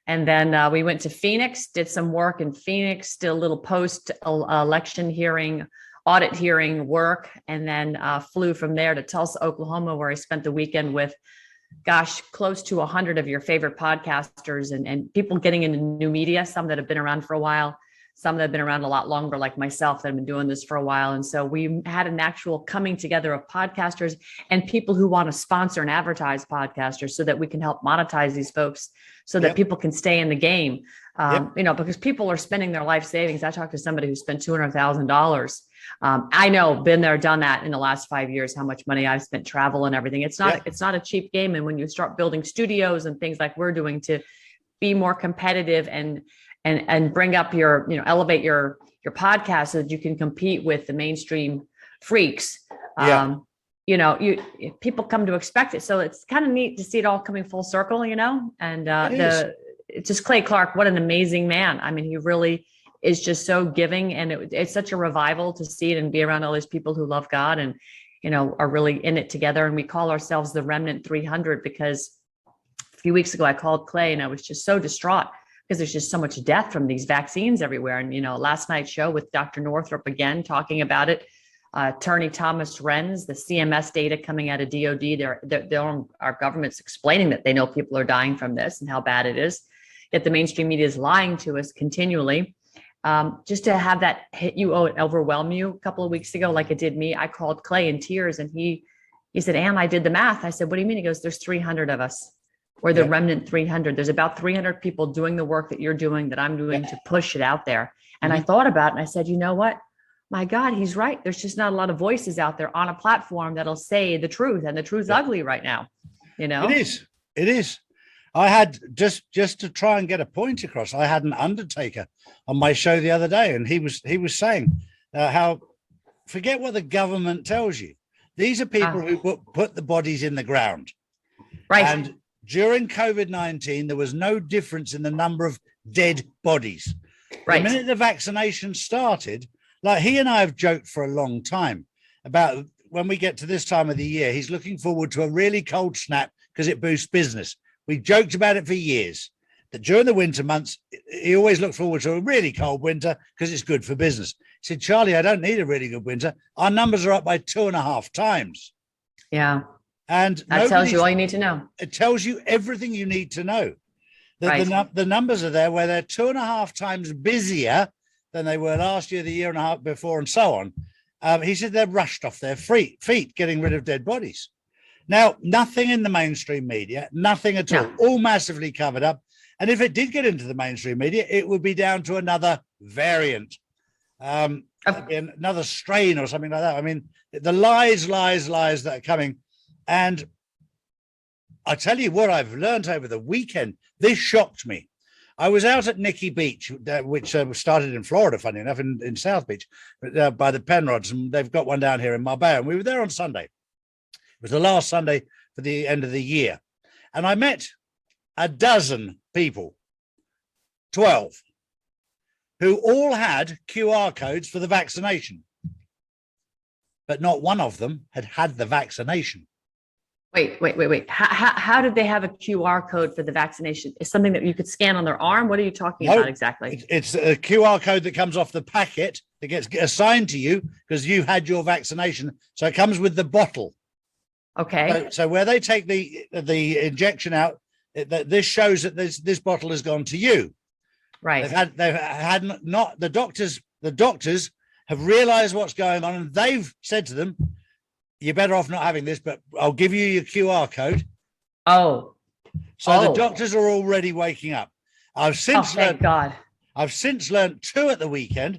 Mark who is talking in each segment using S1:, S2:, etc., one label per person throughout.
S1: And then we went to Phoenix, did some work in Phoenix, did a little post-election hearing, audit hearing work, and then flew from there to Tulsa, Oklahoma, where I spent the weekend with, close to 100 of your favorite podcasters and people getting into new media, some that have been around for a while, some that have been around a lot longer, like myself, that have been doing this for a while. And so we had an actual coming together of podcasters and people who want to sponsor and advertise podcasters so that we can help monetize these folks so that people can stay in the game. Because people are spending their life savings. I talked to somebody who spent $200,000. I know, been there, done that in the last 5 years, how much money I've spent travel and everything. It's not a cheap game. And when you start building studios and things like we're doing to be more competitive and bring up your, elevate your podcast so that you can compete with the mainstream freaks. People come to expect it. So it's kind of neat to see it all coming full circle, and just Clay Clark, what an amazing man. I mean, he really is just so giving, and it's such a revival to see it and be around all these people who love God and, are really in it together. And we call ourselves the Remnant 300 because a few weeks ago I called Clay and I was just so distraught because there's just so much death from these vaccines everywhere. And, last night's show with Dr. Northrup again, talking about it, Attorney Thomas Renz, the CMS data coming out of DOD, our government's explaining that they know people are dying from this and how bad it is. Yet the mainstream media is lying to us continually. Just to have that hit you, overwhelm you a couple of weeks ago, like it did me, I called Clay in tears and he said, Ann, I did the math. I said, what do you mean? He goes, there's 300 of us. We're the Remnant 300. There's about 300 people doing the work that you're doing, that I'm doing to push it out there. And I thought about it and I said, you know what? My God, he's right. There's just not a lot of voices out there on a platform that'll say the truth, and the truth's ugly right now. It
S2: is. I had just to try and get a point across. I had an undertaker on my show the other day, and he was saying how forget what the government tells you. These are people who put the bodies in the ground.
S1: Right.
S2: And during COVID-19, there was no difference in the number of dead bodies. Right. The minute the vaccination started, like he and I have joked for a long time about when we get to this time of the year, he's looking forward to a really cold snap because it boosts business. We joked about it for years, that during the winter months, he always looked forward to a really cold winter because it's good for business. He said, Charlie, I don't need a really good winter. Our numbers are up by 2.5 times.
S1: Yeah.
S2: And
S1: that tells you all you need to know.
S2: It tells you everything you need to know. The numbers are there where they're 2.5 times busier than they were last year, the year and a half before, and so on. He said they're rushed off their feet, getting rid of dead bodies. Now, nothing in the mainstream media, nothing at all massively covered up. And if it did get into the mainstream media, it would be down to another variant, another strain or something like that. I mean, the lies that are coming. And I tell you what I've learned over the weekend, this shocked me. I was out at Nikki Beach, which started in Florida, funny enough, in South Beach, by the Penrods, and they've got one down here in Marbella. And we were there on Sunday. It was the last Sunday for the end of the year. And I met a dozen people, 12, who all had QR codes for the vaccination. But not one of them had the vaccination.
S1: Wait. How did they have a QR code for the vaccination? Is something that you could scan on their arm? What are you talking about exactly?
S2: It's a QR code that comes off the packet that gets assigned to you because you had your vaccination. So it comes with the bottle.
S1: Okay.
S2: So where they take the injection out, this shows that this bottle has gone to you.
S1: Right.
S2: The doctors have realized what's going on, and they've said to them, you're better off not having this, but I'll give you your QR code.
S1: Oh.
S2: So the doctors are already waking up.
S1: Thank God.
S2: I've since learned 2 at the weekend.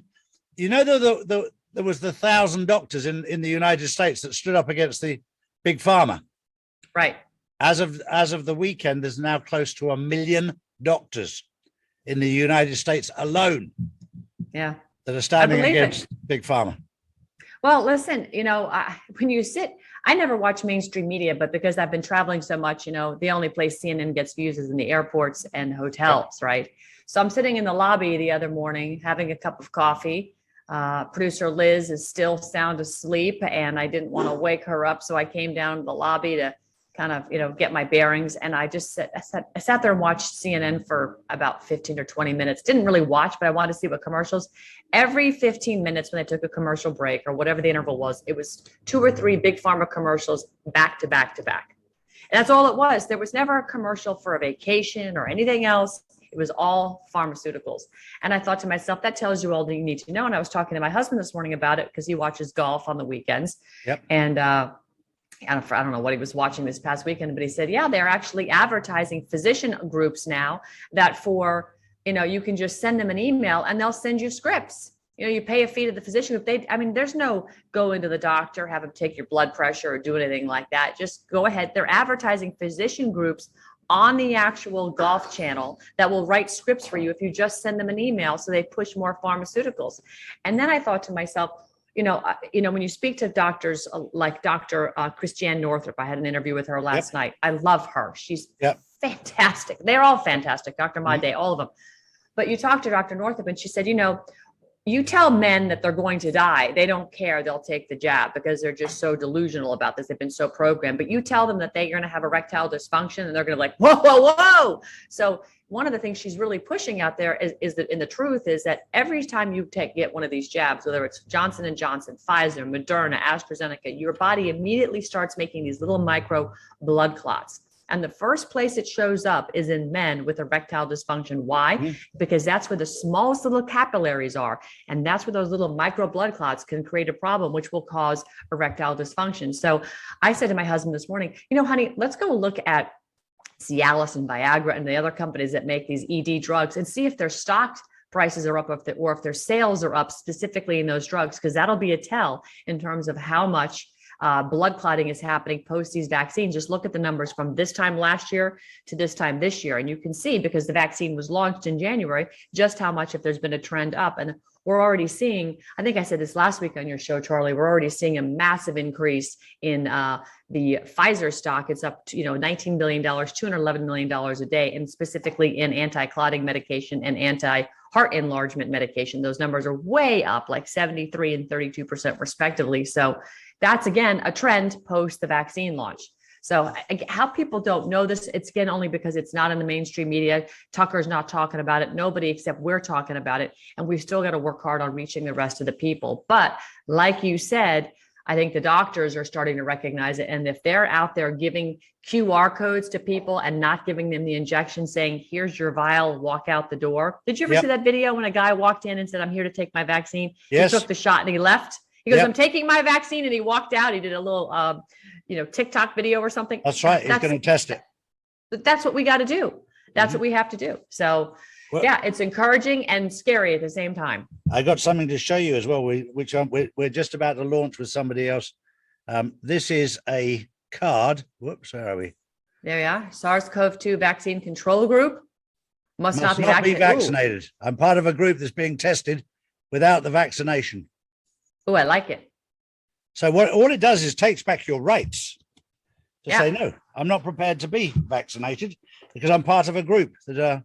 S2: You know, there was the 1,000 doctors in the United States that stood up against the big pharma.
S1: Right.
S2: As of the weekend, there's now close to 1 million doctors in the United States alone.
S1: Yeah.
S2: That are standing against big pharma.
S1: Well, listen, when you sit, I never watch mainstream media, but because I've been traveling so much, the only place CNN gets views is in the airports and hotels, right? So I'm sitting in the lobby the other morning, having a cup of coffee. Producer Liz is still sound asleep, and I didn't want to wake her up. So I came down to the lobby to kind of, get my bearings. And I just I sat there and watched CNN for about 15 or 20 minutes. Didn't really watch, but I wanted to see what commercials. Every 15 minutes when they took a commercial break or whatever the interval was, it was 2 or 3 big pharma commercials back to back to back. And that's all it was. There was never a commercial for a vacation or anything else. It was all pharmaceuticals. And I thought to myself, that tells you all that you need to know. And I was talking to my husband this morning about it because he watches golf on the weekends.
S2: Yep.
S1: And I don't know what he was watching this past weekend, but he said, yeah, they're actually advertising physician groups now that for, you can just send them an email and they'll send you scripts. You pay a fee to the physician. There's no go into the doctor, have them take your blood pressure or do anything like that. Just go ahead. They're advertising physician groups on the actual golf channel that will write scripts for you if you just send them an email. So they push more pharmaceuticals. And then I thought to myself, when you speak to doctors like Dr. Christiane Northrup, I had an interview with her last night. I love her. She's fantastic. They're all fantastic. Dr. Made, all of them. But you talk to Dr. Northrup and she said, you tell men that they're going to die. They don't care. They'll take the jab because they're just so delusional about this. They've been so programmed. But you tell them that they're going to have erectile dysfunction and they're going to like, whoa, whoa, whoa. So one of the things she's really pushing out there is that, and the truth is that every time you get one of these jabs, whether it's Johnson & Johnson, Pfizer, Moderna, AstraZeneca, your body immediately starts making these little micro blood clots. And the first place it shows up is in men with erectile dysfunction. Why? Because that's where the smallest little capillaries are. And that's where those little micro blood clots can create a problem, which will cause erectile dysfunction. So I said to my husband this morning, honey, let's go look at Cialis and Viagra and the other companies that make these ED drugs and see if their stock prices are up or if their sales are up specifically in those drugs, because that'll be a tell in terms of how much blood clotting is happening post these vaccines. Just look at the numbers from this time last year to this time this year. And you can see, because the vaccine was launched in January, just how much, if there's been a trend up. And we're already seeing, I think I said this last week on your show, Charlie, we're already seeing a massive increase in the Pfizer stock. It's up to, $19 billion, $211 million a day, and specifically in anti-clotting medication and anti-heart enlargement medication. Those numbers are way up, like 73 and 32% respectively. So that's, again, a trend post the vaccine launch. So how people don't know this, it's again only because it's not in the mainstream media. Tucker's not talking about it. Nobody except we're talking about it. And we've still got to work hard on reaching the rest of the people. But like you said, I think the doctors are starting to recognize it. And if they're out there giving QR codes to people and not giving them the injection, saying, here's your vial, walk out the door. Did you ever see that video when a guy walked in and said, I'm here to take my vaccine? Yes. He took the shot and he left. He goes, I'm taking my vaccine. And he walked out. He did a little, TikTok video or something.
S2: That's right. He's going to test it.
S1: That's what we got to do. That's what we have to do. So, it's encouraging and scary at the same time. I
S2: got something to show you as well, which we're just about to launch with somebody else. This is a card. Whoops, where are we?
S1: There we are. SARS-CoV-2 vaccine control group. Must not be vaccinated.
S2: I'm part of a group that's being tested without the vaccination.
S1: Oh, I like it.
S2: So all it does is takes back your rights to say, no, I'm not prepared to be vaccinated because I'm part of a group that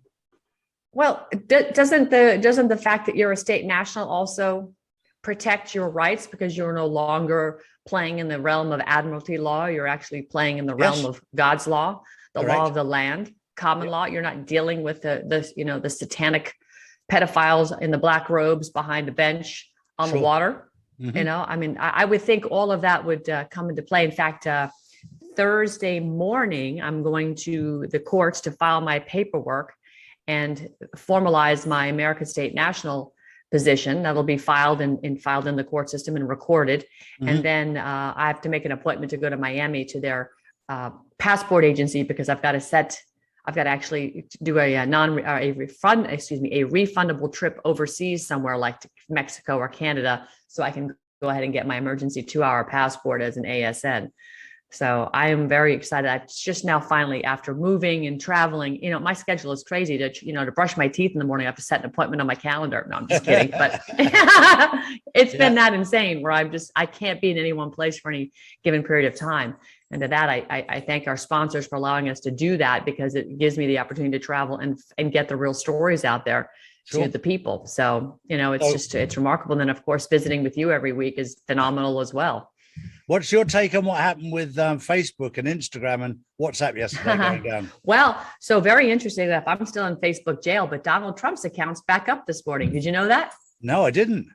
S1: Well, doesn't the fact that you're a state national also protect your rights, because you're no longer playing in the realm of admiralty law? You're actually playing in the realm of God's law, the law of the land, common law. You're not dealing with the satanic pedophiles in the black robes behind a bench on the water. I would think all of that would come into play. In fact, Thursday morning, I'm going to the courts to file my paperwork and formalize my American State National position. That'll be filed in the court system and recorded. And then I have to make an appointment to go to Miami to their passport agency, because I've got to actually do a refundable trip overseas somewhere like Mexico or Canada, so I can go ahead and get my emergency 2-hour passport as an ASN. So I am very excited. I just now finally, after moving and traveling, my schedule is crazy to brush my teeth in the morning. I have to set an appointment on my calendar. No, I'm just kidding. But it's been that insane where I can't be in any one place for any given period of time. And to that, I thank our sponsors for allowing us to do that, because it gives me the opportunity to travel and get the real stories out there to the people. So, it's remarkable. And then, of course, visiting with you every week is phenomenal as well.
S2: What's your take on what happened with Facebook and Instagram and WhatsApp yesterday going down?
S1: Well, so very interesting that I'm still in Facebook jail, but Donald Trump's account's back up this morning. Did you know that?
S2: No, I didn't.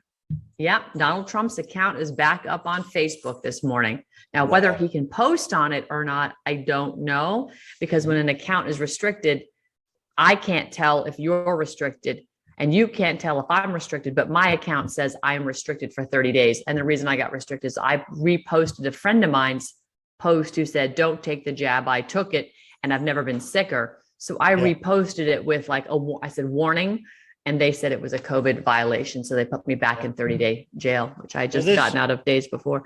S1: Yeah, Donald Trump's account is back up on Facebook this morning. Now, whether he can post on it or not, I don't know, because when an account is restricted, I can't tell if you're restricted and you can't tell if I'm restricted, but my account says I am restricted for 30 days. And the reason I got restricted is I reposted a friend of mine's post who said, don't take the jab. I took it and I've never been sicker. So I reposted it with like I said, warning. And they said it was a COVID violation. So they put me back in 30-day jail, which I just gotten out of days before.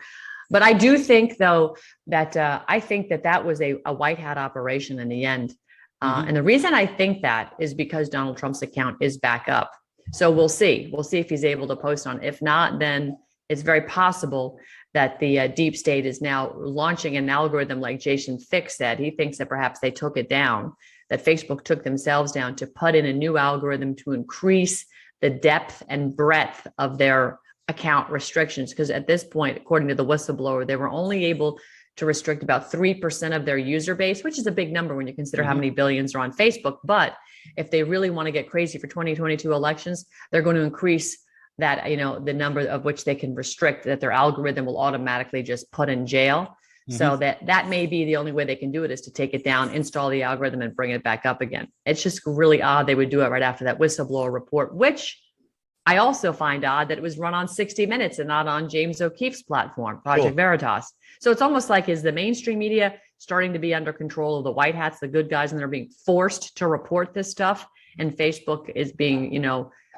S1: But I do think, though, that I think that was a white hat operation in the end. And the reason I think that is because Donald Trump's account is back up. So we'll see. We'll see if he's able to post on it. If not, then it's very possible that the deep state is now launching an algorithm like Jason Fick said. He thinks that perhaps they took it down, that Facebook took themselves down to put in a new algorithm to increase the depth and breadth of their account restrictions. Because at this point, according to the whistleblower, they were only able to restrict about 3% of their user base, which is a big number when you consider how many billions are on Facebook. But if they really want to get crazy for 2022 elections, they're going to increase that, the number of which they can restrict, that their algorithm will automatically just put in jail. So that may be the only way they can do it, is to take it down, install the algorithm and bring it back up again. It's just really odd they would do it right after that whistleblower report, which I also find odd that it was run on 60 Minutes and not on James O'Keefe's platform, Project Veritas. So it's almost like, is the mainstream media starting to be under control of the white hats, the good guys, and they're being forced to report this stuff? And Facebook is being,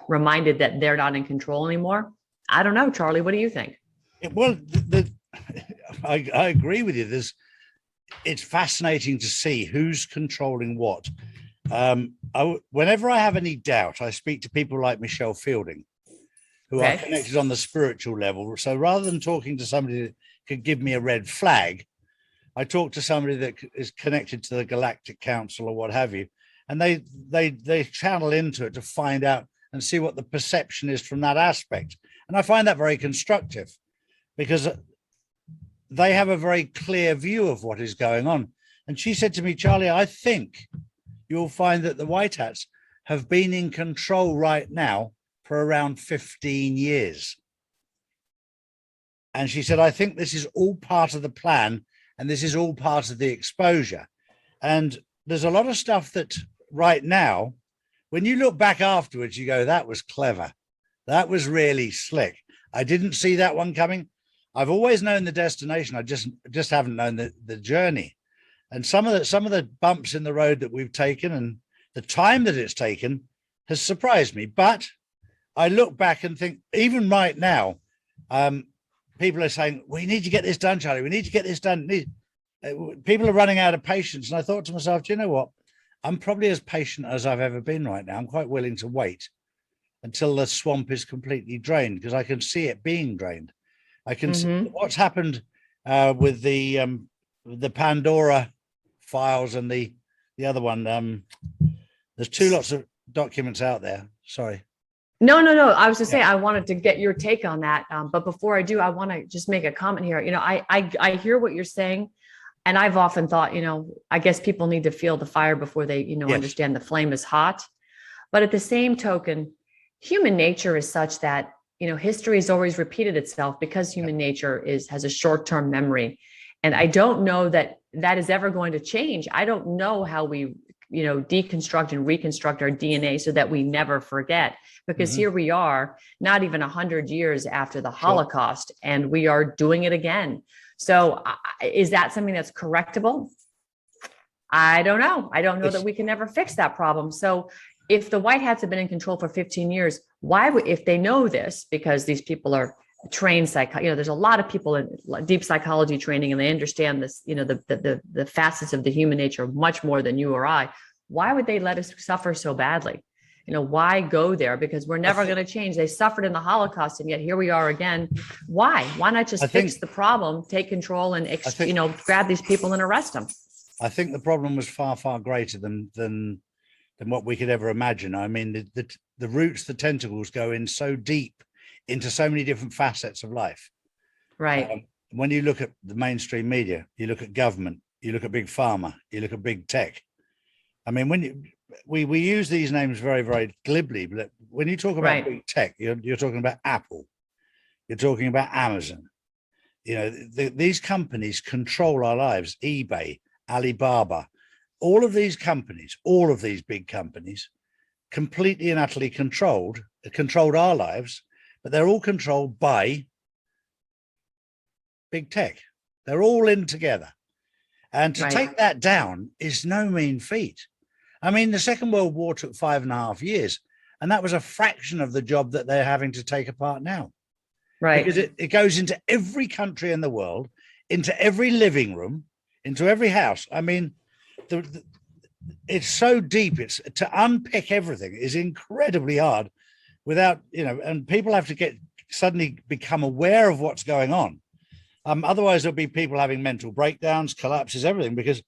S1: reminded that they're not in control anymore. I don't know, Charlie, what do you think?
S2: Well, I agree with you. It's fascinating to see who's controlling what. Whenever I have any doubt, I speak to people like Michelle Fielding, who are connected on the spiritual level. So rather than talking to somebody that could give me a red flag, I talk to somebody that is connected to the Galactic Council or what have you, and they channel into it to find out and see what the perception is from that aspect. And I find that very constructive, because they have a very clear view of what is going on. And she said to me, Charlie, I think you'll find that the white hats have been in control right now for around 15 years. And she said, I think this is all part of the plan, and this is all part of the exposure. And there's a lot of stuff that right now, when you look back afterwards, you go, that was clever. That was really slick. I didn't see that one coming. I've always known the destination. I just haven't known the journey. And some of the bumps in the road that we've taken and the time that it's taken has surprised me. But I look back and think, even right now, people are saying, we need to get this done, Charlie. We need to get this done. People are running out of patience. And I thought to myself, do you know what? I'm probably as patient as I've ever been right now. I'm quite willing to wait until the swamp is completely drained, because I can see it being drained. I can see what's happened with the Pandora files and the other one. There's two lots of documents out there. Sorry.
S1: No. I was just saying, I wanted to get your take on that. But before I do, I want to just make a comment here. I hear what you're saying. And I've often thought, I guess people need to feel the fire before they, understand the flame is hot. But at the same token, human nature is such that, history has always repeated itself, because human nature has a short-term memory. And I don't know that is ever going to change. I don't know how we, deconstruct and reconstruct our DNA so that we never forget, because here we are, not even 100 years after the Holocaust, and we are doing it again. So is that something that's correctable? I don't know. I don't know that we can never fix that problem. So if the white hats have been in control for 15 years, why would, if they know this, because these people are trained there's a lot of people in deep psychology training, and they understand this, the facets of the human nature much more than you or I. Why would they let us suffer so badly? Why go there? Because we're never going to change. They suffered in the Holocaust, and yet here we are again. Why? Why not just fix the problem, take control, and grab these people and arrest them?
S2: I think the problem was far, far greater than what we could ever imagine. I mean, the roots, the tentacles go in so deep into so many different facets of life.
S1: Right.
S2: when you look at the mainstream media, you look at government, you look at big pharma, you look at big tech. I mean, we use these names very, very glibly, but when you talk about big tech, you're talking about Apple, you're talking about Amazon. You know, these companies control our lives. eBay, Alibaba, all of these companies, all of these big companies, completely and utterly controlled our lives, but they're all controlled by big tech. They're all in together. And to take that down is no mean feat. I mean, the Second World War took 5.5 years, and that was a fraction of the job that they're having to take apart now.
S1: Right.
S2: Because it goes into every country in the world, into every living room, into every house. I mean, it's so deep. It's to unpick everything is incredibly hard without, you know, and people have to suddenly become aware of what's going on. Otherwise, there'll be people having mental breakdowns, collapses, everything, because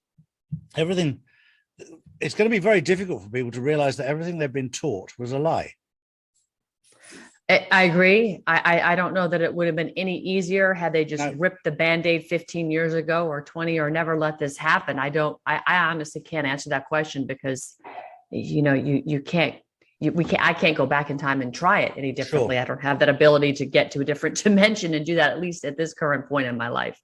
S2: it's going to be very difficult for people to realize that everything they've been taught was a lie.
S1: I agree. I don't know that it would have been any easier had they just ripped the Band-Aid 15 years ago or 20 or never let this happen. I honestly can't answer that question because, you know, I can't go back in time and try it any differently. Sure. I don't have that ability to get to a different dimension and do that, at least at this current point in my life.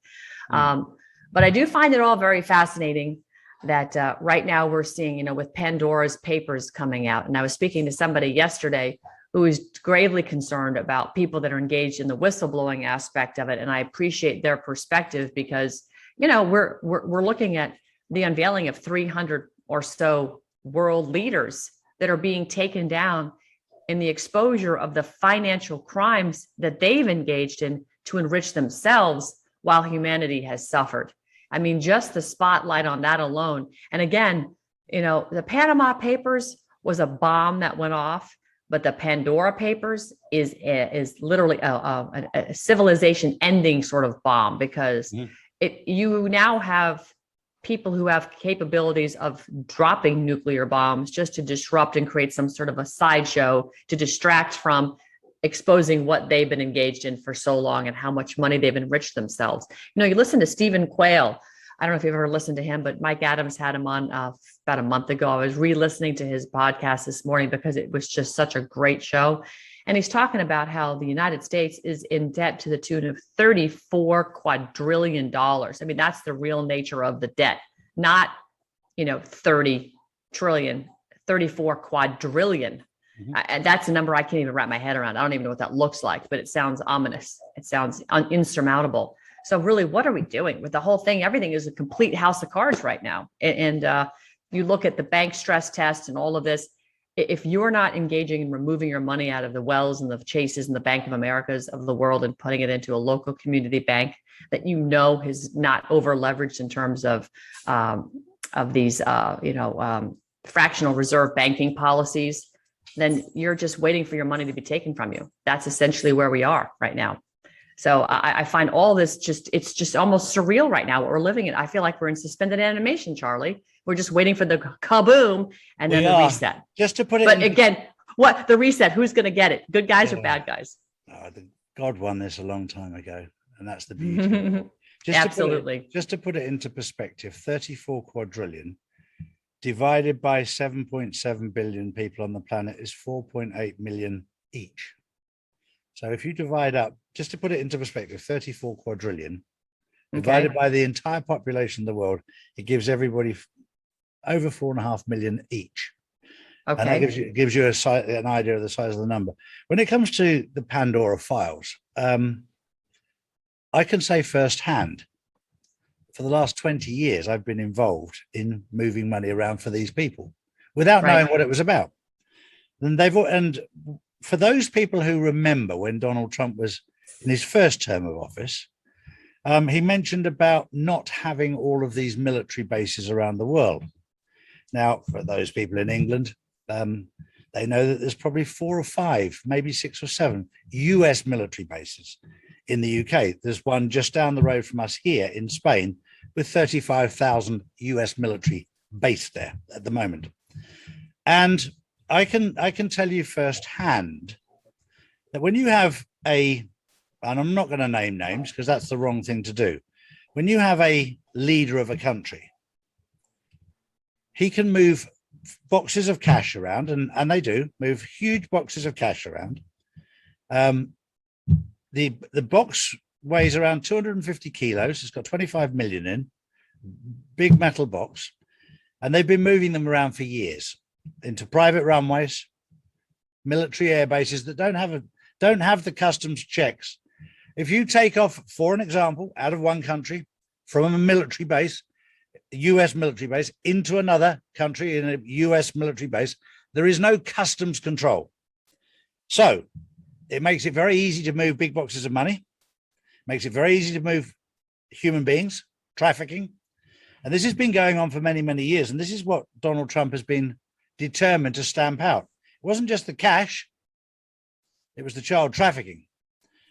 S1: But I do find it all very fascinating that right now we're seeing, you know, with Pandora's papers coming out. And I was speaking to somebody yesterday who is gravely concerned about people that are engaged in the whistleblowing aspect of it. And I appreciate their perspective because, you know, we're looking at the unveiling of 300 or so world leaders that are being taken down in the exposure of the financial crimes that they've engaged in to enrich themselves while humanity has suffered. I mean, just the spotlight on that alone. And again, you know, the Panama Papers was a bomb that went off, but the Pandora Papers is literally a civilization ending sort of bomb because you now have people who have capabilities of dropping nuclear bombs just to disrupt and create some sort of a sideshow to distract from exposing what they've been engaged in for so long and how much money they've enriched themselves. You know, you listen to Stephen Quayle. I don't know if you've ever listened to him, but Mike Adams had him on about a month ago. I was re-listening to his podcast this morning because it was just such a great show. And he's talking about how the United States is in debt to the tune of $34 quadrillion. I mean, that's the real nature of the debt, not, you know, 30 trillion, 34 quadrillion. And that's a number I can't even wrap my head around. I don't even know what that looks like, but it sounds ominous. It sounds insurmountable. So really, what are we doing with the whole thing? Everything is a complete house of cards right now. And you look at the bank stress test and all of this. If you're not engaging in removing your money out of the Wells and the Chases and the Bank of Americas of the world and putting it into a local community bank that you know is not over leveraged in terms of these fractional reserve banking policies, then you're just waiting for your money to be taken from you. That's essentially where we are right now. So I find all this it's just almost surreal right now what we're living in. I feel like we're in suspended animation, Charlie. We're just waiting for the kaboom and then the reset.
S2: Just to put it
S1: But again, what the reset, who's going to get it? Good guys or bad guys?
S2: God won this a long time ago. And that's the beauty.
S1: Absolutely.
S2: Just to put it into perspective, 34 quadrillion divided by 7.7 billion people on the planet is 4.8 million each. So if you divide up, just to put it into perspective, 34 quadrillion divided by the entire population of the world, it gives everybody over 4.5 million each. Okay. And that gives you an idea of the size of the number. When it comes to the Pandora files, I can say firsthand, for the last 20 years, I've been involved in moving money around for these people without knowing what it was about. And for those people who remember when Donald Trump was in his first term of office, he mentioned about not having all of these military bases around the world. Now, for those people in England, they know that there's probably 4 or 5, maybe 6 or 7 US military bases in the UK. There's one just down the road from us here in Spain with 35,000 US military based there at the moment. And I can tell you firsthand that when you have a and I'm not going to name names because that's the wrong thing to do. When you have a leader of a country, he can move boxes of cash around, and they do move huge boxes of cash around. The box weighs around 250 kilos. It's got 25 million in, big metal box, and they've been moving them around for years into private runways, military air bases that don't have the customs checks. If you take off, for an example, out of one country from a military base, a US military base, into another country in a US military base, there is no customs control. So it makes it very easy to move big boxes of money, makes it very easy to move human beings, trafficking. And this has been going on for many, many years. And this is what Donald Trump has been determined to stamp out. It wasn't just the cash, it was the child trafficking.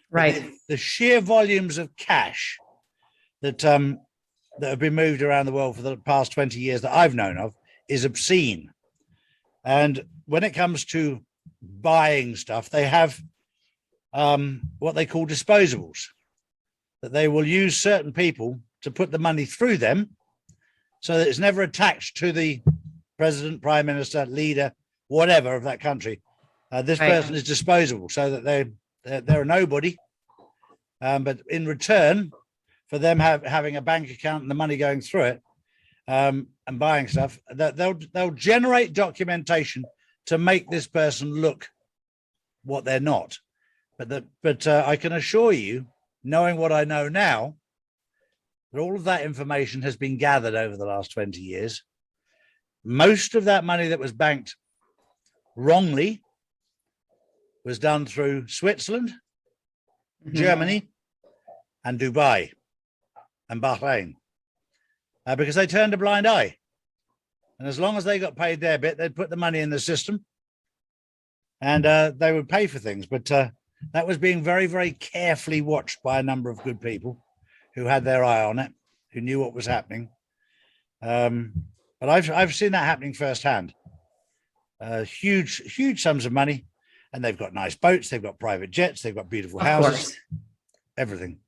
S1: Right.
S2: The sheer volumes of cash that have been moved around the world for the past 20 years that I've known of is obscene. And when it comes to buying stuff, they have what they call disposables, that they will use certain people to put the money through them so that it's never attached to the president, prime minister, leader, whatever of that country. This person is disposable, so that they're a nobody. But in return for them having a bank account and the money going through it and buying stuff, that they'll generate documentation to make this person look what they're not. But I can assure you, knowing what I know now, that all of that information has been gathered over the last 20 years. Most of that money that was banked wrongly was done through Switzerland, Germany, and Dubai and Bahrain, because they turned a blind eye. And as long as they got paid their bit, they'd put the money in the system and they would pay for things. But that was being very, very carefully watched by a number of good people who had their eye on it, who knew what was happening. But I've seen that happening firsthand. Huge sums of money. And they've got nice boats, they've got private jets, they've got beautiful houses, everything.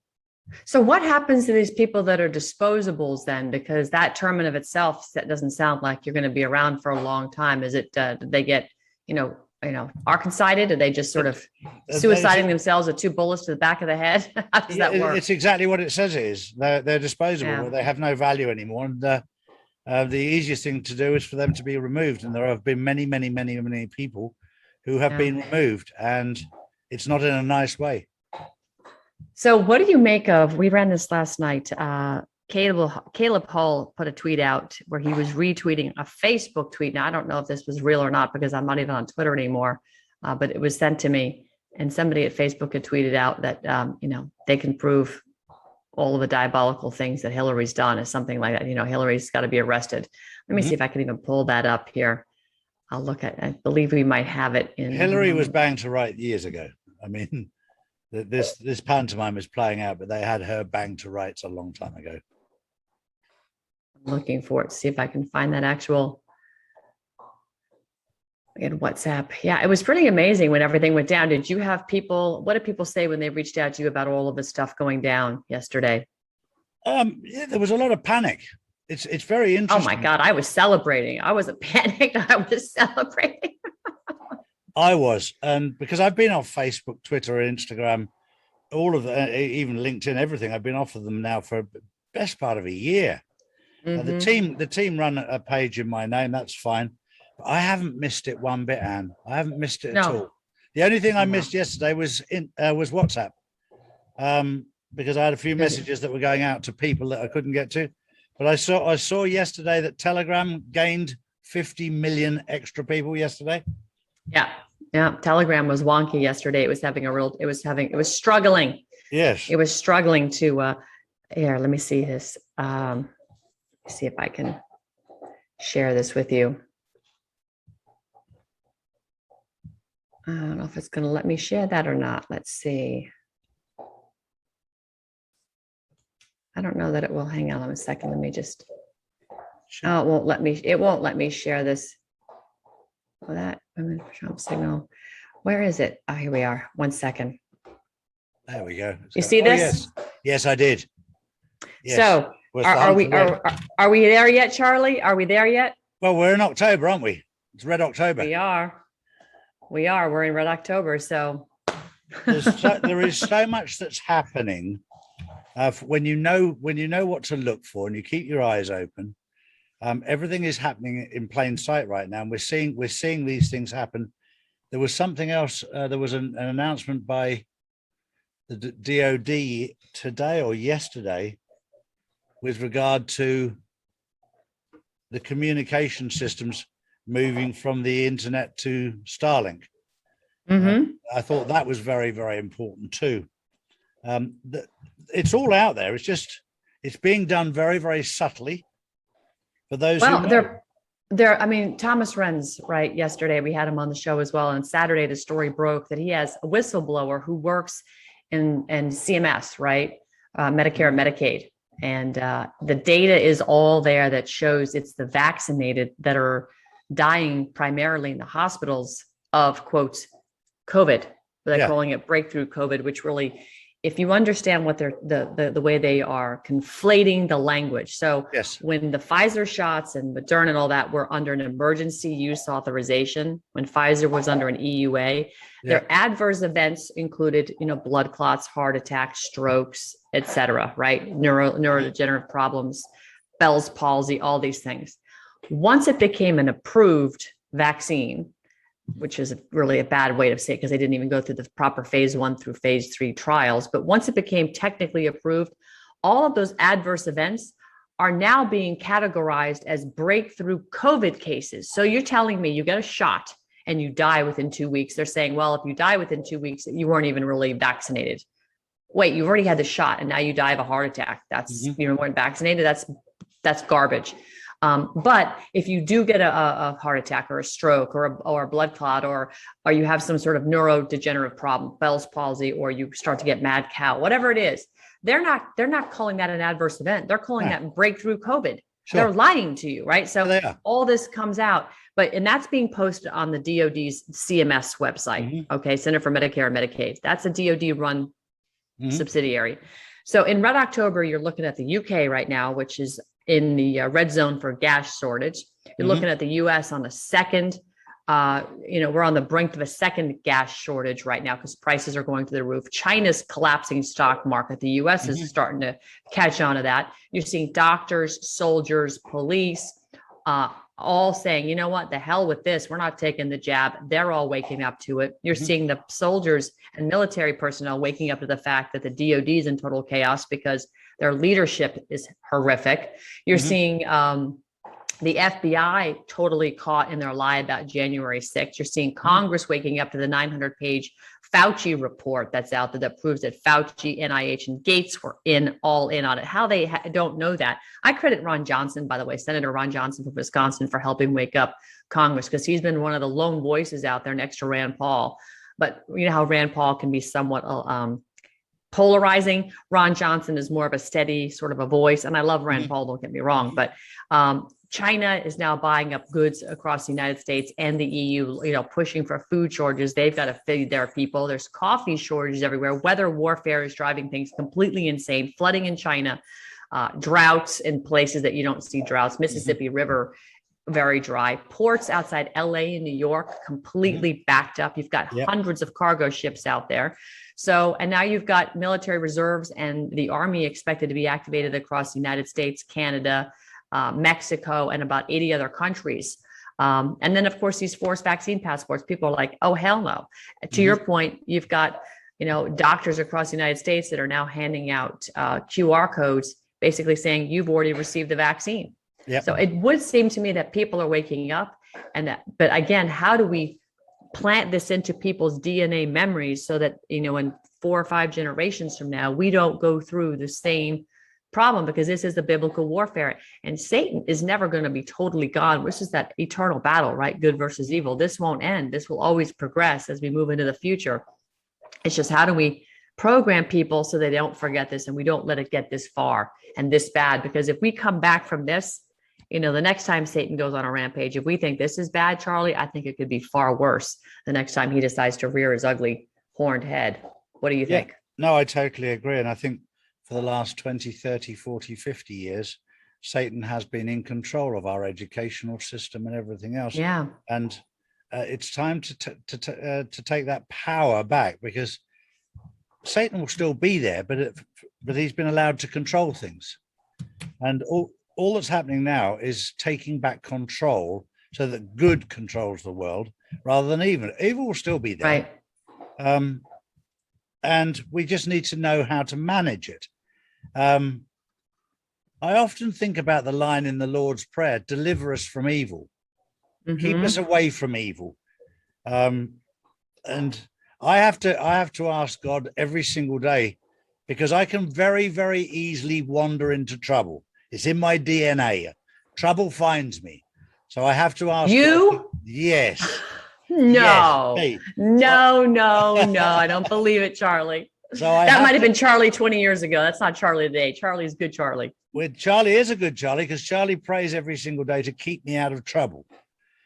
S1: So what happens to these people that are disposables then? Because that term in of itself, that doesn't sound like you're going to be around for a long time. Is it, did they get, Arkancided? Or they just sort of suiciding themselves with 2 bullets to the back of the head? How does that work?
S2: It's exactly what it says it is. They're disposable.
S1: Yeah.
S2: They have no value anymore. And the easiest thing to do is for them to be removed. And there have been many, many, many, many people who have been removed, and it's not in a nice way.
S1: So what do you make of, we ran this last night, Caleb Hull put a tweet out where he was retweeting a Facebook tweet. Now, I don't know if this was real or not because I'm not even on Twitter anymore, but it was sent to me, and somebody at Facebook had tweeted out that, they can prove all of the diabolical things that Hillary's done is something like that. Hillary's got to be arrested. Let me see if I can even pull that up here. I'll look at, I believe we might have it in.
S2: Hillary was banged to right years ago. I mean, this pantomime is playing out, but they had her banged to rights a long time ago.
S1: I'm looking for it, see if I can find that actual in WhatsApp. Yeah, it was pretty amazing when everything went down. Did you have people, what did people say when they reached out to you about all of this stuff going down yesterday?
S2: Yeah, there was a lot of panic. It's very interesting.
S1: Oh my God, I was celebrating. I wasn't panicked. I was celebrating.
S2: I was, and because I've been off Facebook, Twitter, Instagram, all of the, even LinkedIn, everything. I've been off of them now for the best part of a year. The team run a page in my name. That's fine. But I haven't missed it one bit, Anne. I haven't missed it at all. The only thing I missed yesterday was WhatsApp, because I had a few messages that were going out to people that I couldn't get to. But I saw yesterday that Telegram gained 50 million extra people yesterday.
S1: Yeah. Telegram was wonky yesterday. It was struggling.
S2: Yes.
S1: It was struggling to, here, let me see this. See if I can share this with you. I don't know if it's going to let me share that or not. Let's see. I don't know that it will. Hang on a second. Let me just, oh, it won't let me share this. That Trump signal. Where is it? Oh, here we are. 1 second.
S2: There we go.
S1: You see this?
S2: Yes, I did. Yes.
S1: So are we there yet, Charlie? Are we there yet?
S2: Well, we're in October, aren't we? It's Red October.
S1: We are. We're in Red October. So
S2: there is so much that's happening. When you know what to look for and you keep your eyes open, everything is happening in plain sight right now. And we're seeing these things happen. There was something else. There was an announcement by the DOD today or yesterday with regard to the communication systems moving from the internet to Starlink. I thought that was very, very important too. It's all out there. It's being done very, very subtly for those who know.
S1: I mean, Thomas Renz, right? Yesterday we had him on the show as well. And Saturday the story broke that he has a whistleblower who works in CMS, right? Medicare and Medicaid. And the data is all there that shows it's the vaccinated that are dying primarily in the hospitals of, quote, COVID. They're calling it breakthrough COVID, which really, if you understand what they're the way they are conflating the language. So when the Pfizer shots and Moderna and all that were under an emergency use authorization, when Pfizer was under an EUA, their adverse events included, blood clots, heart attacks, strokes, etc. Right? Neurodegenerative problems, Bell's palsy, all these things. Once it became an approved vaccine, which is really a bad way to say it because they didn't even go through the proper phase 1 through phase 3 trials. But once it became technically approved, all of those adverse events are now being categorized as breakthrough COVID cases. So you're telling me you get a shot and you die within 2 weeks. They're saying, well, if you die within 2 weeks, you weren't even really vaccinated. Wait, you've already had the shot and now you die of a heart attack. That's, you weren't vaccinated. That's garbage. But if you do get a heart attack or a stroke or a blood clot, or you have some sort of neurodegenerative problem, Bell's palsy, or you start to get mad cow, whatever it is, they're not calling that an adverse event. They're calling that breakthrough COVID. Sure. They're lying to you, right? So all this comes out, and that's being posted on the DOD's CMS website. Okay. Center for Medicare and Medicaid. That's a DOD run subsidiary. So in Red October, you're looking at the UK right now, which is in the red zone for gas shortage. You're looking at the US on the second, we're on the brink of a second gas shortage right now because prices are going through the roof. China's collapsing stock market. The US is starting to catch on to that. You're seeing doctors, soldiers, police, all saying, you know what, the hell with this. We're not taking the jab. They're all waking up to it. You're seeing the soldiers and military personnel waking up to the fact that the DOD is in total chaos because their leadership is horrific. You're seeing the FBI totally caught in their lie about January 6th. You're seeing Congress waking up to the 900-page Fauci report that's out there that proves that Fauci, NIH, and Gates were all in on it. How they don't know that. I credit Ron Johnson, by the way, Senator Ron Johnson from Wisconsin, for helping wake up Congress because he's been one of the lone voices out there next to Rand Paul. But you know how Rand Paul can be somewhat polarizing. Ron Johnson is more of a steady sort of a voice. And I love Rand Paul, don't get me wrong, but China is now buying up goods across the United States and the EU, pushing for food shortages. They've got to feed their people. There's coffee shortages everywhere. Weather warfare is driving things completely insane. Flooding in China, droughts in places that you don't see droughts. Mississippi River, very dry. Ports outside LA and New York, completely backed up. You've got hundreds of cargo ships out there. So, and now you've got military reserves and the Army expected to be activated across the United States, Canada, Mexico, and about 80 other countries. And then, of course, these forced vaccine passports, people are like, oh, hell no. To your point, you've got, doctors across the United States that are now handing out QR codes, basically saying you've already received the vaccine. Yep. So it would seem to me that people are waking up but again, how do we plant this into people's DNA memories so that, in 4 or 5 generations from now, we don't go through the same problem, because this is the biblical warfare and Satan is never going to be totally gone. This is that eternal battle, right? Good versus evil. This won't end. This will always progress as we move into the future. It's just, how do we program people so they don't forget this and we don't let it get this far and this bad? Because if we come back from this, the next time Satan goes on a rampage, if we think this is bad, Charlie, I think it could be far worse the next time he decides to rear his ugly horned head. What do you think?
S2: No, I totally agree. And I think for the last 20, 30, 40, 50 years, Satan has been in control of our educational system and everything else.
S1: Yeah.
S2: And it's time to take that power back, because Satan will still be there, but he's been allowed to control things. And all that's happening now is taking back control so that good controls the world rather than evil. Evil will still be there.
S1: Right.
S2: And we just need to know how to manage it. I often think about the line in the Lord's Prayer, deliver us from evil, keep us away from evil. And I have to ask God every single day, because I can very, very easily wander into trouble. It's in my DNA. Trouble finds me. So I have to ask
S1: you.
S2: God, yes.
S1: No,
S2: yes,
S1: no, I don't believe it, Charlie.
S2: So
S1: that might have been Charlie 20 years ago. That's not Charlie today. Charlie's good Charlie.
S2: Well, Charlie is a good Charlie, because Charlie prays every single day to keep me out of trouble.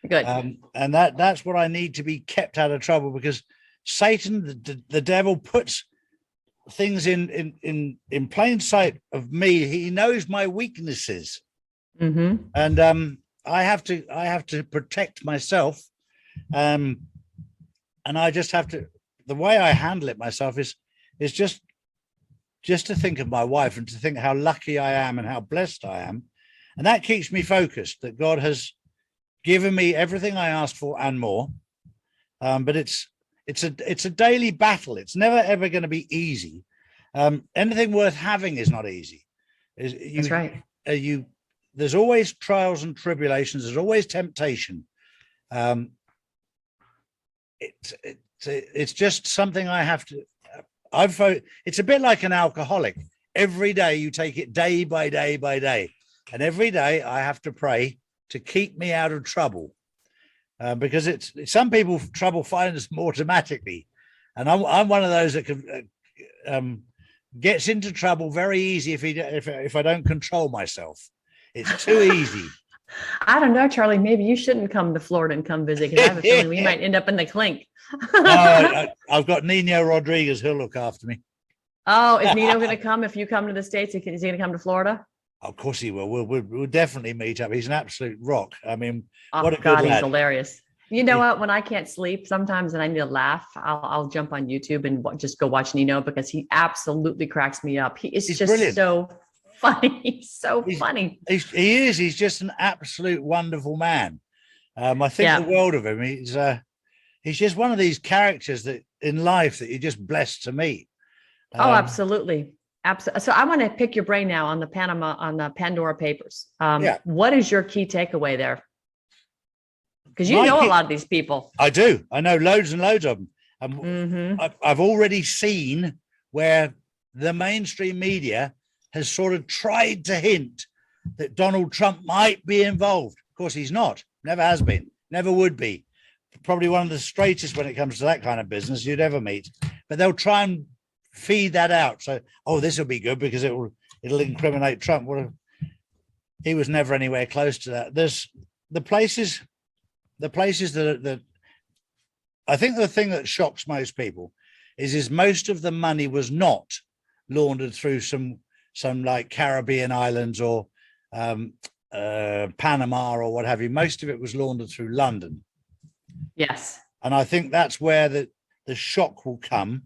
S1: Good.
S2: And that's what I need, to be kept out of trouble, because Satan, the devil, puts things in plain sight of me. He knows my weaknesses. And I have to protect myself. And I just have to, the way I handle it myself is just to think of my wife and to think how lucky I am and how blessed I am. And that keeps me focused, that God has given me everything I asked for and more. But it's a daily battle. It's never, ever going to be easy. Anything worth having is not easy.
S1: That's right.
S2: There's always trials and tribulations. There's always temptation. It's just something I have to, it's a bit like an alcoholic. Every day you take it day by day by day. And every day I have to pray to keep me out of trouble. Because it's some people, trouble finds them automatically. And I'm one of those that can, gets into trouble very easy if I don't control myself. It's too easy.
S1: I don't know, Charlie. Maybe you shouldn't come to Florida and come visit, because I have a feeling we might end up in the clink.
S2: No, I've got Nino Rodriguez. He'll look after me.
S1: Oh, is Nino going to come if you come to the States? Is he going to come to Florida?
S2: Of course he will. We'll definitely meet up. He's an absolute rock. I mean,
S1: oh,
S2: what a
S1: God,
S2: good
S1: he's
S2: lad.
S1: Hilarious. You know what? When I can't sleep sometimes and I need to laugh, I'll jump on YouTube and just go watch Nino, because he absolutely cracks me up. He's just brilliant. So funny. He's so funny.
S2: He is. He's just an absolute wonderful man. I think the world of him. He's just one of these characters that in life that you're just blessed to meet.
S1: Oh, absolutely. Absolutely. So I want to pick your brain now on the Pandora Papers. What is your key takeaway there? Because you know a lot of these people.
S2: I do. I know loads and loads of them. I've already seen where the mainstream media has sort of tried to hint that Donald Trump might be involved. Of course, he's not. Never has been. Never would be. Probably one of the straightest when it comes to that kind of business you'd ever meet. But they'll try and feed that out. So, this will be good because it'll incriminate Trump. Well, he was never anywhere close to that. There's the places that I think the thing that shocks most people is most of the money was not laundered through some like Caribbean islands or Panama or what have you. Most of it was laundered through London.
S1: Yes.
S2: And I think that's where the shock will come.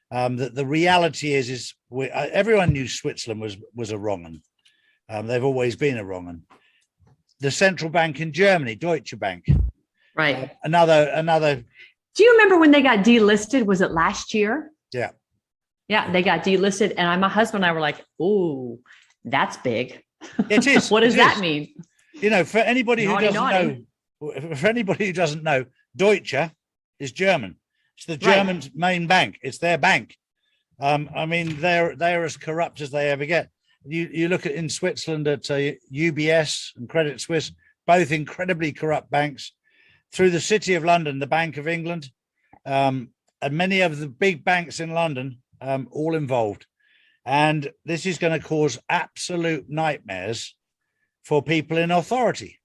S2: That the reality is everyone knew Switzerland was a wrong one. They've always been a wrong one. The central bank in Germany, Deutsche Bank.
S1: Right.
S2: Another.
S1: Do you remember when they got delisted? Was it last year?
S2: Yeah.
S1: Yeah, they got delisted. And my husband and I were like, "Ooh, that's big."
S2: It is.
S1: What does that mean?
S2: You know, for anybody who doesn't know, Deutsche is German. It's the German main bank. It's their bank. I mean, they're as corrupt as they ever get. You look at in Switzerland at UBS and Credit Suisse, both incredibly corrupt banks. Through the City of London, the Bank of England, and many of the big banks in London, all involved. And this is going to cause absolute nightmares for people in authority.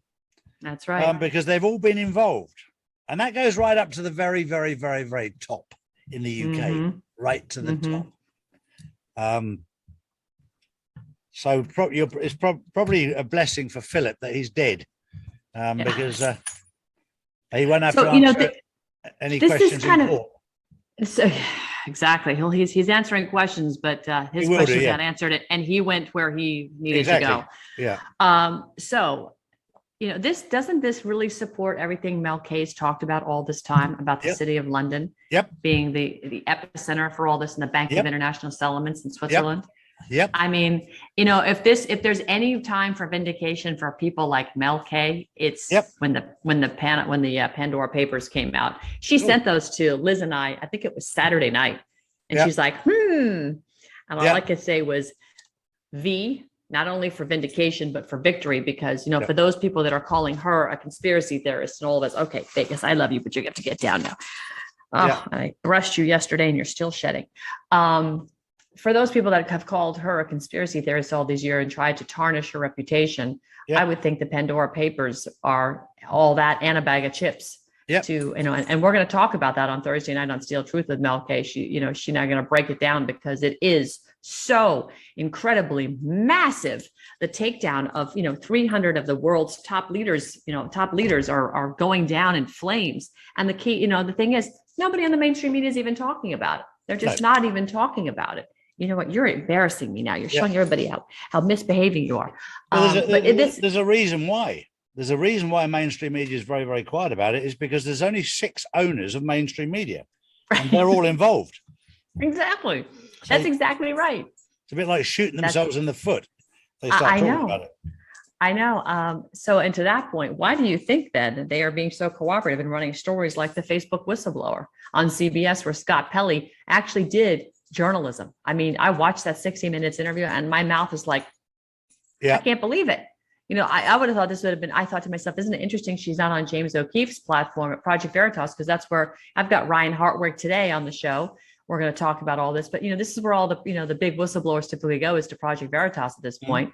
S1: That's right.
S2: Because they've all been involved. And that goes right up to the very, very, very, very top in the UK, right to the top. So it's probably a blessing for Philip that he's dead, because he won't have to answer any questions in court.
S1: So exactly, he's answering questions, but his questions got answered, and he went where he needed to go.
S2: Yeah.
S1: So, doesn't this really support everything Mel K's talked about all this time about the city of London being the epicenter for all this, and the Bank of International Settlements in Switzerland?
S2: Yep.
S1: I mean, if there's any time for vindication for people like Mel K, it's when the Pandora papers came out. She sent those to Liz and I think it was Saturday night, and she's like, and all I could say was not only for vindication, but for victory, because, for those people that are calling her a conspiracy theorist and all of us, okay, Vegas, I love you, but you have to get down now. I brushed you yesterday and you're still shedding. For those people that have called her a conspiracy theorist all these years and tried to tarnish her reputation, I would think the Pandora papers are all that and a bag of chips. And we're going to talk about that on Thursday night on Steel Truth with Mel K. She's now going to break it down, because it is so incredibly massive. The takedown of 300 of the world's top leaders are going down in flames. And the key, the thing is, nobody on the mainstream media is even talking about it. They're just not even talking about it. You know what? You're embarrassing me now. You're showing everybody how misbehaving you are.
S2: There's a reason why. There's a reason why mainstream media is very, very quiet about it, is because there's only 6 owners of mainstream media, and they're all involved.
S1: Exactly. That's exactly right.
S2: It's a bit like shooting themselves in the foot. They start talking about it.
S1: I know. And to that point, why do you think then that they are being so cooperative and running stories like the Facebook whistleblower on CBS, where Scott Pelley actually did journalism? I mean, I watched that 60 Minutes interview and my mouth is like, I can't believe it. I would have thought this would have been, I thought to myself, isn't it interesting she's not on James O'Keefe's platform at Project Veritas, because that's where I've got Ryan Hartwig today on the show. We're going to talk about all this, but this is where all the, the big whistleblowers typically go, is to Project Veritas at this point.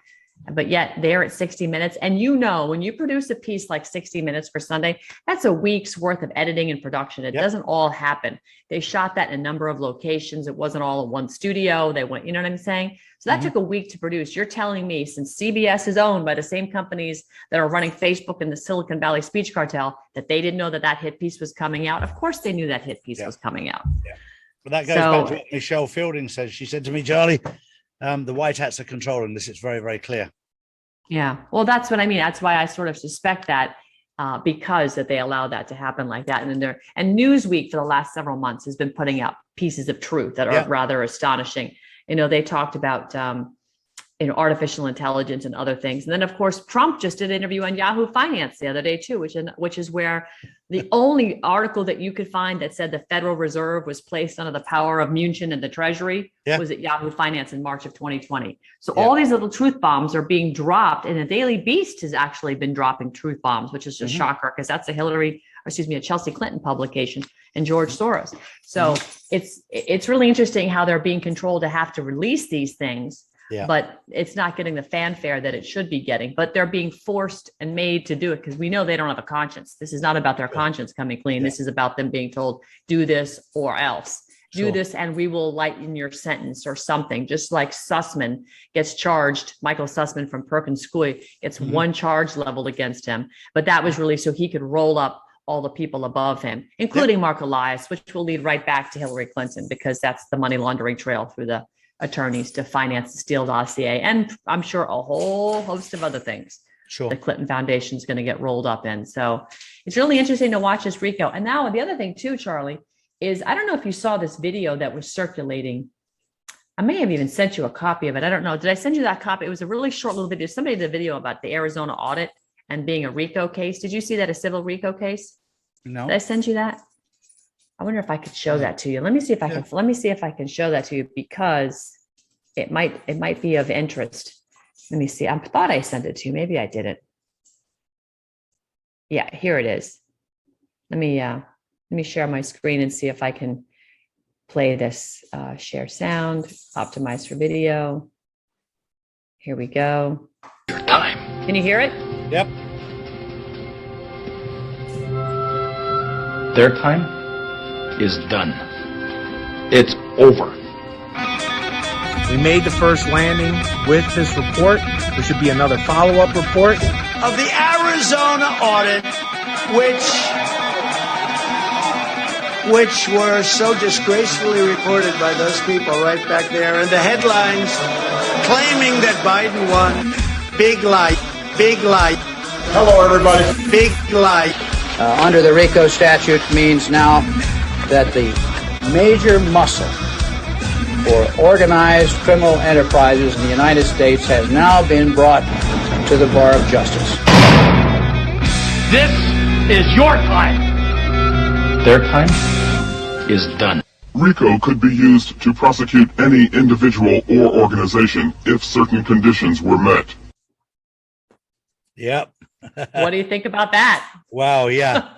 S1: But yet they're at 60 Minutes. And when you produce a piece like 60 Minutes for Sunday, that's a week's worth of editing and production. It doesn't all happen. They shot that in a number of locations. It wasn't all in one studio. They went, you know what I'm saying? So that took a week to produce. You're telling me, since CBS is owned by the same companies that are running Facebook and the Silicon Valley speech cartel, that they didn't know that hit piece was coming out? Of course they knew that hit piece was coming out.
S2: But that goes back to what Michelle Fielding says. She said to me, Charlie, the white hats are controlling this. It's very, very clear.
S1: Yeah. Well, that's what I mean. That's why I sort of suspect that, because that they allow that to happen like that. And Newsweek for the last several months has been putting out pieces of truth that are rather astonishing. They talked about, artificial intelligence and other things. And then, of course, Trump just did an interview on Yahoo Finance the other day, too, which is where the only article that you could find that said the Federal Reserve was placed under the power of Mnuchin and the Treasury was at Yahoo Finance in March of 2020. So all these little truth bombs are being dropped, and the Daily Beast has actually been dropping truth bombs, which is a shocker, because that's a Chelsea Clinton publication, and George Soros. So it's really interesting how they're being controlled to have to release these things. But it's not getting the fanfare that it should be getting, but they're being forced and made to do it, because we know they don't have a conscience. This is not about their conscience coming clean. This is about them being told, do this or else. Do this and we will lighten your sentence or something. Just like Sussman gets charged, Michael Sussman from Perkins School gets one charge leveled against him. But that was really so he could roll up all the people above him, including Mark Elias, which will lead right back to Hillary Clinton, because that's the money laundering trail through the attorneys to finance the Steele dossier, and I'm sure a whole host of other things. The Clinton Foundation is going to get rolled up in. So it's really interesting to watch this RICO. And now the other thing too, Charlie, is I don't know if you saw this video that was circulating. I may have even sent you a copy of it. I don't know. Did I send you that copy? It was a really short little video. Somebody did a video about the Arizona audit and being a RICO case. Did you see that, a civil RICO case?
S2: No.
S1: Did I send you that? I wonder if I could show that to you. Let me see if I can. Let me see if I can show that to you, because it might be of interest. Let me see. I thought I sent it to you. Maybe I didn't. Yeah, here it is. Let me share my screen and see if I can play this. Share sound, optimize for video. Here we go.
S3: Your time.
S1: Can you hear it?
S2: Yep.
S3: Their time is done. It's over. We made the first landing with this report. There should be another follow-up report.
S4: Of the Arizona audit, which were so disgracefully reported by those people right back there, and the headlines claiming that Biden won. Big lie, big lie.
S5: Hello, everybody.
S4: Big lie.
S6: Under the RICO statute means now that the major muscle for organized criminal enterprises in the United States has now been brought to the bar of justice.
S7: This is your time. Their time is done.
S5: RICO could be used to prosecute any individual or organization if certain conditions were met.
S2: Yep.
S1: What do you think about that?
S2: Wow. Yeah.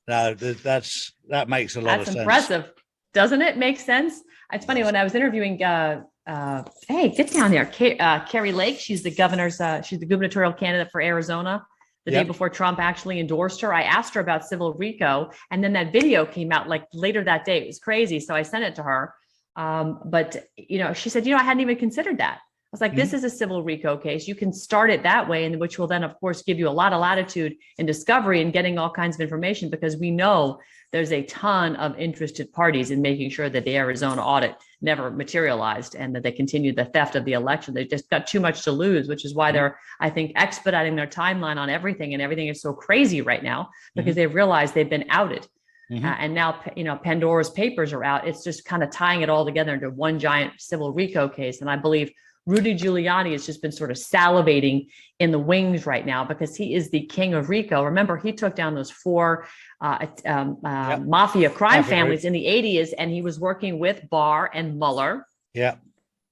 S2: No, that makes a lot of sense.
S1: That's impressive. Doesn't it make sense? It's funny when I was interviewing, hey, get down there. Carrie Lake, she's the gubernatorial candidate for Arizona. The day before Trump actually endorsed her, I asked her about civil RICO, and then that video came out like later that day. It was crazy. So I sent it to her. But, she said, I hadn't even considered that. I was like, this is a civil RICO case. You can start it that way, and which will then, of course, give you a lot of latitude in discovery and getting all kinds of information, because we know there's a ton of interested parties in making sure that the Arizona audit never materialized and that they continued the theft of the election. They just got too much to lose, which is why they're, I think, expediting their timeline on everything. And everything is so crazy right now because they've realized they've been outed. And now, Pandora's papers are out. It's just kind of tying it all together into one giant civil RICO case. And I believe Rudy Giuliani has just been sort of salivating in the wings right now because he is the king of RICO. Remember, he took down those 4 mafia crime families in the 80s, and he was working with Barr and Mueller.
S2: Yeah.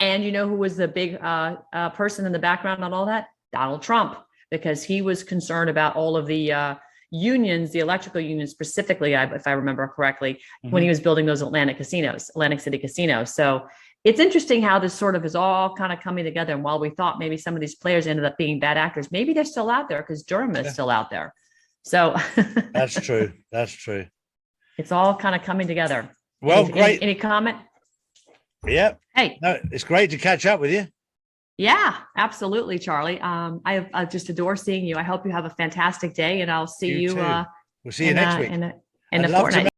S1: And you know who was the big person in the background on all that? Donald Trump, because he was concerned about all of the unions, the electrical unions specifically, if I remember correctly, when he was building those Atlantic City casinos. So it's interesting how this sort of is all kind of coming together. And while we thought maybe some of these players ended up being bad actors, maybe they're still out there because Durham is still out there. So
S2: that's true. That's true.
S1: It's all kind of coming together.
S2: Well, great.
S1: Any comment?
S2: Yeah.
S1: Hey,
S2: no, it's great to catch up with you.
S1: Yeah, absolutely, Charlie. I just adore seeing you. I hope you have a fantastic day, and I'll see you.
S2: We'll see you next week.
S1: In a fortnight.